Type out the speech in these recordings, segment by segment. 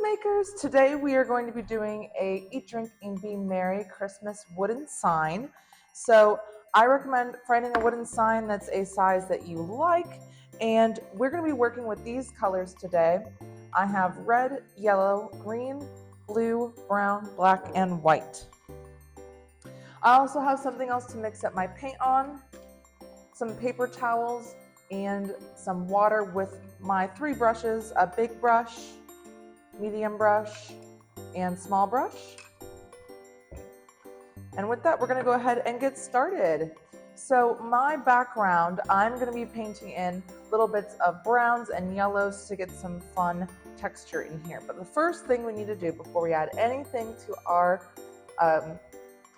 makers, today we are going to be doing a Eat, Drink, and Be Merry Christmas wooden sign. So I recommend finding a wooden sign that's a size that you like, and we're going to be working with these colors today. I have red, yellow, green, blue, brown, black, and white. I also have something else to mix up my paint on, some paper towels, and some water with my 3 brushes, a big brush, medium brush, and small brush. And with that, we're going to go ahead and get started. So my background, I'm going to be painting in little bits of browns and yellows to get some fun texture in here. But the first thing we need to do before we add anything to our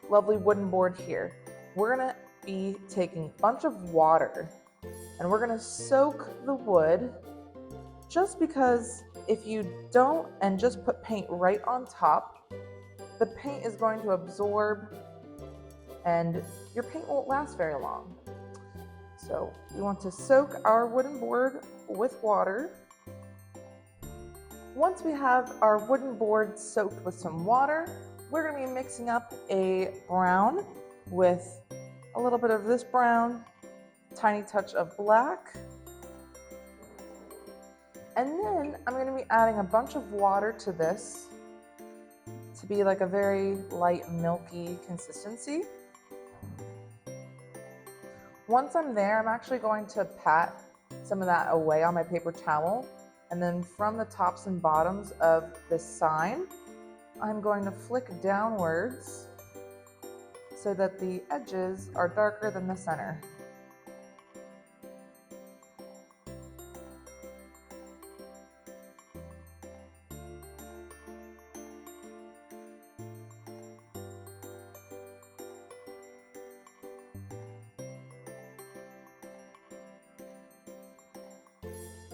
lovely wooden board here, we're going to be taking a bunch of water and we're going to soak the wood, just because if you don't and just put paint right on top, the paint is going to absorb and your paint won't last very long. So we want to soak our wooden board with water. Once we have our wooden board soaked with some water, we're going to be mixing up a brown with a little bit of this brown, tiny touch of black. And then I'm going to be adding a bunch of water to this to be like a very light, milky consistency. Once I'm there, I'm actually going to pat some of that away on my paper towel. And then from the tops and bottoms of this sign, I'm going to flick downwards so that the edges are darker than the center.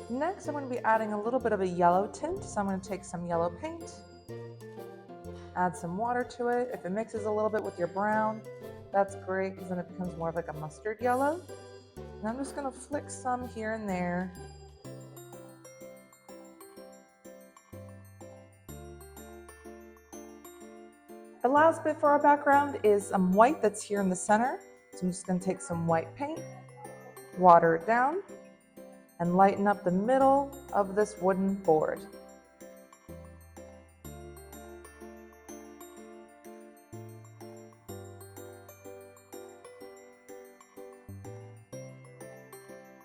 Next, I'm going to be adding a little bit of a yellow tint, so I'm going to take some yellow paint, add some water to it. If it mixes a little bit with your brown, that's great, because then it becomes more of like a mustard yellow. And I'm just going to flick some here and there. The last bit for our background is some white that's here in the center. So I'm just going to take some white paint, water it down, and lighten up the middle of this wooden board.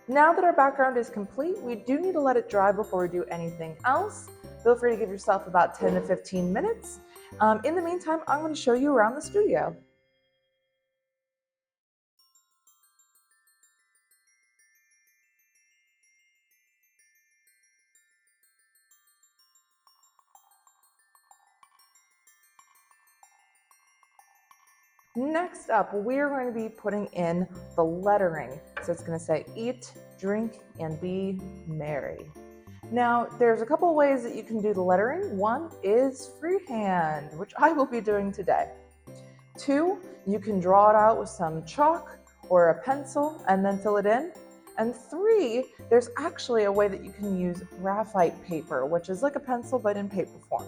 Now that our background is complete, we do need to let it dry before we do anything else. Feel free to give yourself about 10 to 15 minutes. In the meantime, I'm going to show you around the studio. Next up, we're going to be putting in the lettering. So it's going to say Eat, Drink, and Be Merry. Now, there's a couple ways that you can do the lettering. One is freehand, which I will be doing today. 2, you can draw it out with some chalk or a pencil and then fill it in. And 3, there's actually a way that you can use graphite paper, which is like a pencil but in paper form.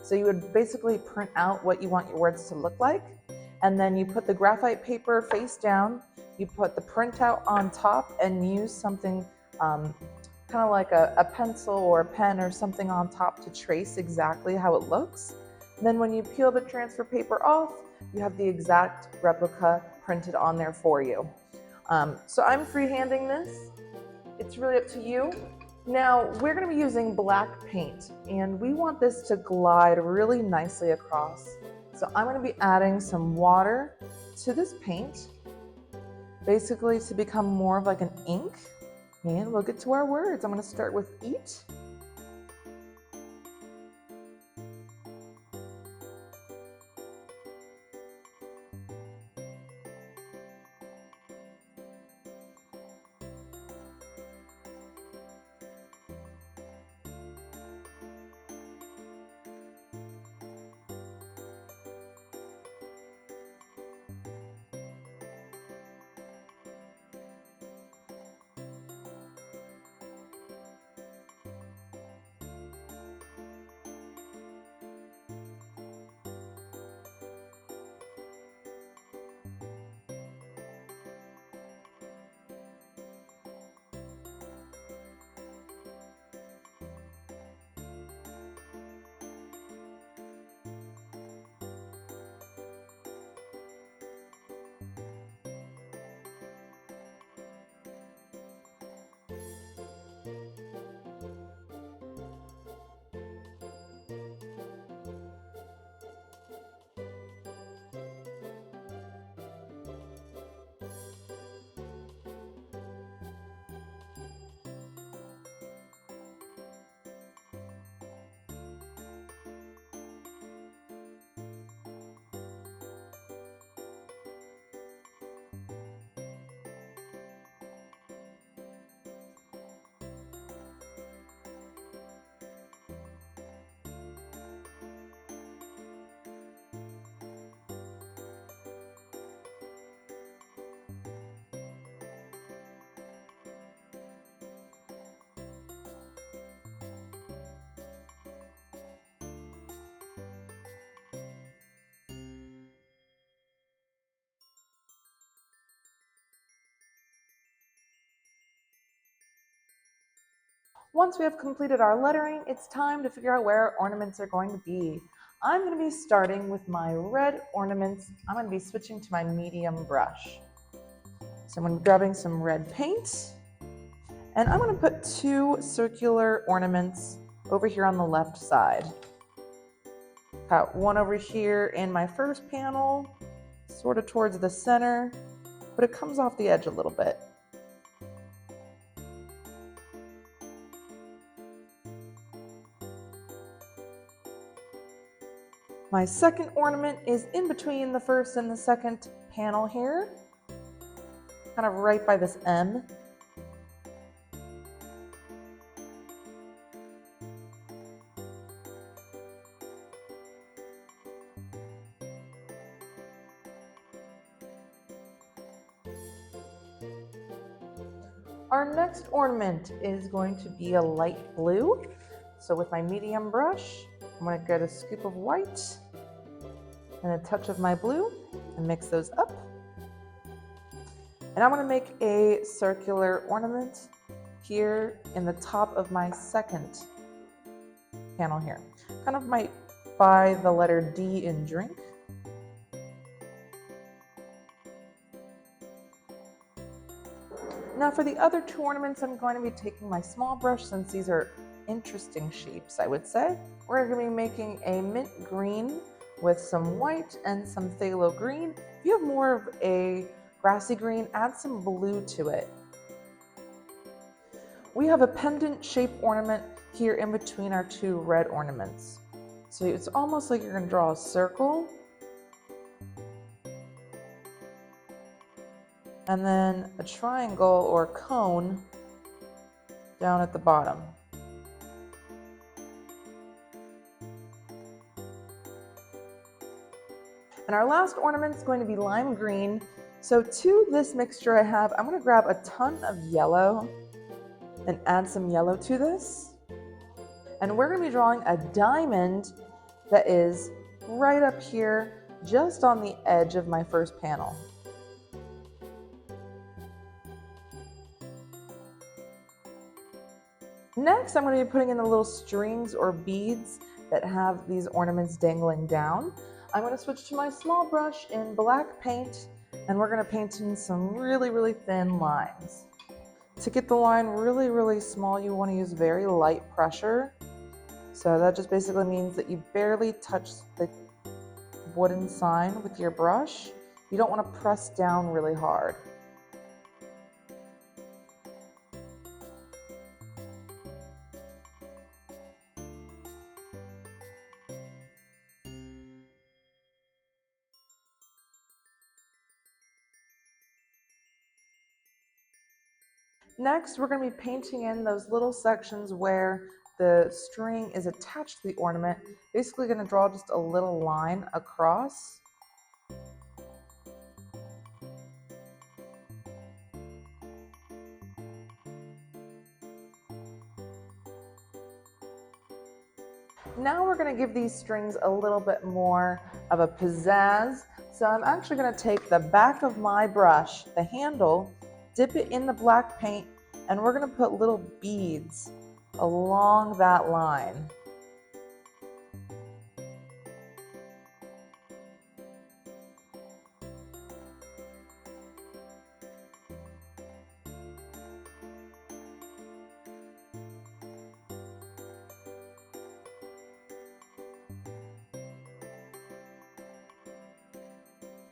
So you would basically print out what you want your words to look like, and then you put the graphite paper face down, you put the printout on top and use something kind of like a pencil or a pen or something on top to trace exactly how it looks. And then when you peel the transfer paper off, you have the exact replica printed on there for you. So I'm freehanding this. It's really up to you. Now we're going to be using black paint, and we want this to glide really nicely across. So I'm going to be adding some water to this paint, basically to become more of like an ink. And we'll get to our words. I'm going to start with eat. Once we have completed our lettering, it's time to figure out where our ornaments are going to be. I'm going to be starting with my red ornaments. I'm going to be switching to my medium brush. So I'm going to be grabbing some red paint, and I'm going to put 2 circular ornaments over here on the left side. Got one over here in my first panel, sort of towards the center, but it comes off the edge a little bit. My second ornament is in between the first and the second panel here, kind of right by this M. Our next ornament is going to be a light blue. So with my medium brush, I'm going to get a scoop of white and a touch of my blue and mix those up. And I'm going to make a circular ornament here in the top of my second panel here. Kind of might by the letter D in drink. Now for the other 2 ornaments, I'm going to be taking my small brush, since these are interesting shapes, I would say. We're going to be making a mint green with some white and some phthalo green. If you have more of a grassy green, add some blue to it. We have a pendant shape ornament here in between our 2 red ornaments. So it's almost like you're going to draw a circle, and then a triangle or cone down at the bottom. And our last ornament is going to be lime green. So to this mixture I have, I'm going to grab a ton of yellow and add some yellow to this. And we're going to be drawing a diamond that is right up here, just on the edge of my first panel. Next, I'm going to be putting in the little strings or beads that have these ornaments dangling down. I'm going to switch to my small brush in black paint, and we're going to paint in some really thin lines. To get the line really small, you want to use very light pressure. So that just basically means that you barely touch the wooden sign with your brush. You don't want to press down really hard. Next, we're going to be painting in those little sections where the string is attached to the ornament. Basically going to draw just a little line across. Now we're going to give these strings a little bit more of a pizzazz. So I'm actually going to take the back of my brush, the handle, dip it in the black paint, and we're going to put little beads along that line.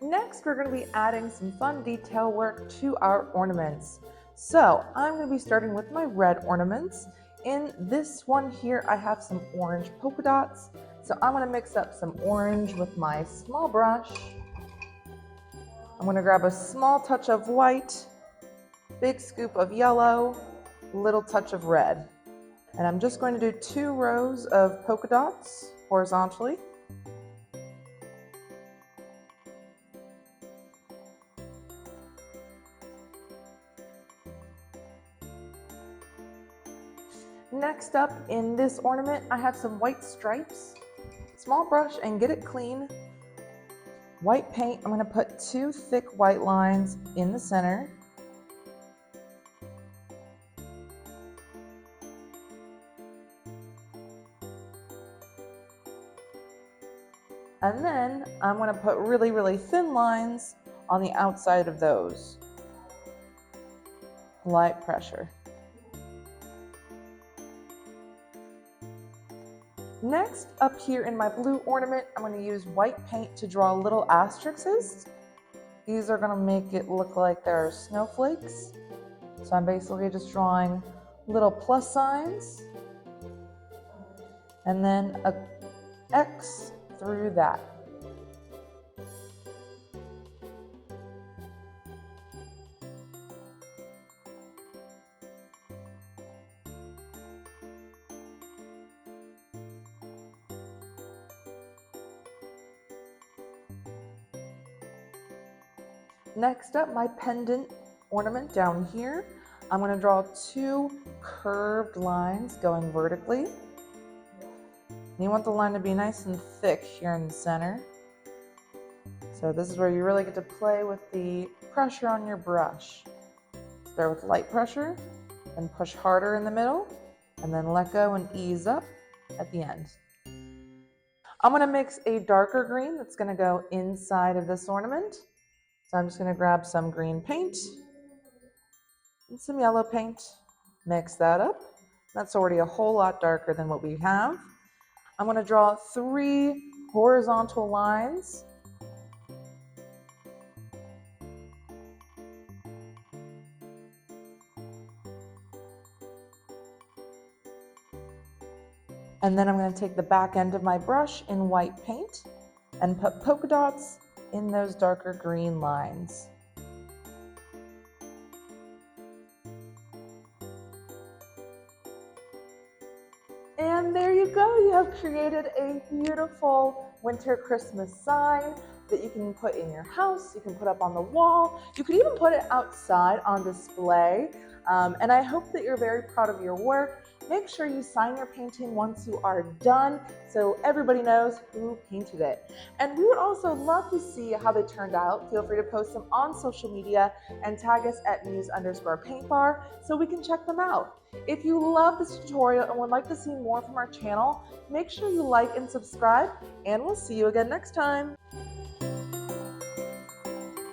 Next, we're going to be adding some fun detail work to our ornaments. So I'm going to be starting with my red ornaments. In this one here, I have some orange polka dots. So I'm going to mix up some orange with my small brush. I'm going to grab a small touch of white, big scoop of yellow, little touch of red. And I'm just going to do 2 rows of polka dots horizontally. Next up in this ornament, I have some white stripes. Small brush and get it clean. White paint, I'm going to put 2 thick white lines in the center. And then I'm going to put really, really thin lines on the outside of those. Light pressure. Next, up here in my blue ornament, I'm going to use white paint to draw little asterisks. These are going to make it look like there are snowflakes. So I'm basically just drawing little plus signs and then a X through that. Next up, my pendant ornament down here. I'm going to draw 2 curved lines going vertically. You want the line to be nice and thick here in the center. So this is where you really get to play with the pressure on your brush. Start with light pressure and push harder in the middle, and then let go and ease up at the end. I'm going to mix a darker green that's going to go inside of this ornament. So I'm just going to grab some green paint and some yellow paint, mix that up. That's already a whole lot darker than what we have. I'm going to draw 3 horizontal lines. And then I'm going to take the back end of my brush in white paint and put polka dots in those darker green lines. And there you go, you have created a beautiful winter Christmas sign that you can put in your house, you can put up on the wall, you could even put it outside on display. And I hope that you're very proud of your work. Make sure you sign your painting once you are done so everybody knows who painted it. And we would also love to see how they turned out. Feel free to post them on social media and tag us at muse_paintbar so we can check them out. If you love this tutorial and would like to see more from our channel, make sure you like and subscribe, and we'll see you again next time.